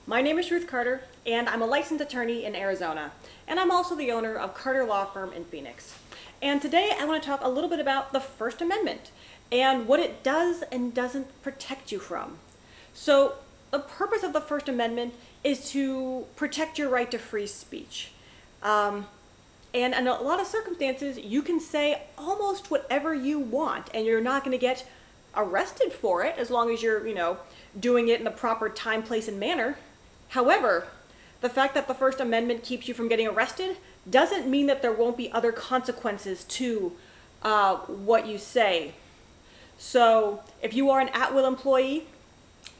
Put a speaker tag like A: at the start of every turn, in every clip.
A: My name is Ruth Carter, and I'm a licensed attorney in Arizona, and I'm also the owner of Carter Law Firm in Phoenix. And today I want to talk a little bit about the First Amendment and what it does and doesn't protect you from. So the purpose of the First Amendment is to protect your right to free speech. And in a lot of circumstances, you can say almost whatever you want, and you're not going to get arrested for it as long as you're, doing it in the proper time, place, and manner. However, the fact that the First Amendment keeps you from getting arrested doesn't mean that there won't be other consequences to what you say. So if you are an at-will employee,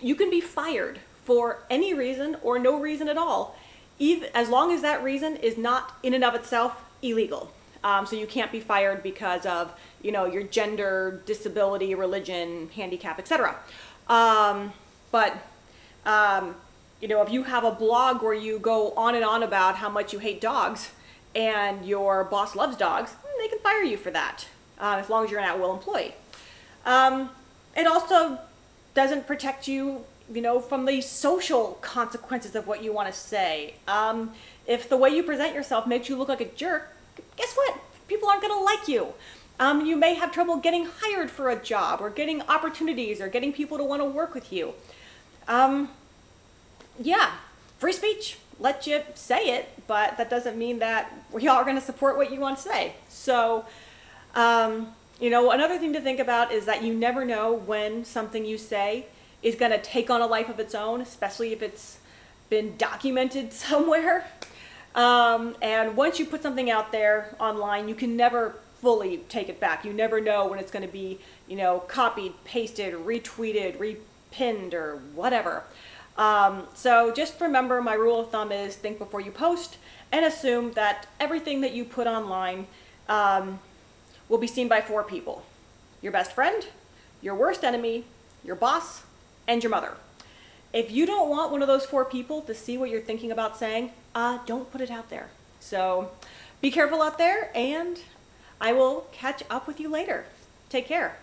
A: you can be fired for any reason or no reason at all, even as long as that reason is not in and of itself illegal. So you can't be fired because of, your gender, disability, religion, handicap, etc. If you have a blog where you go on and on about how much you hate dogs and your boss loves dogs, they can fire you for that, as long as you're an at-will employee. It also doesn't protect you, from the social consequences of what you want to say. If the way you present yourself makes you look like a jerk, guess what? People aren't going to like you. You may have trouble getting hired for a job or getting opportunities or getting people to want to work with you. Yeah, free speech lets you say it, but that doesn't mean that we all are going to support what you want to say. So, another thing to think about is that you never know when something you say is going to take on a life of its own, especially if it's been documented somewhere. And once you put something out there online, you can never fully take it back. You never know when it's going to be, copied, pasted, retweeted, repinned, or whatever. So just remember, my rule of thumb is think before you post, and assume that everything that you put online will be seen by 4 people: your best friend, your worst enemy, your boss, and your mother. If you don't want one of those 4 people to see what you're thinking about saying, don't put it out there. So be careful out there, and I will catch up with you later. Take care.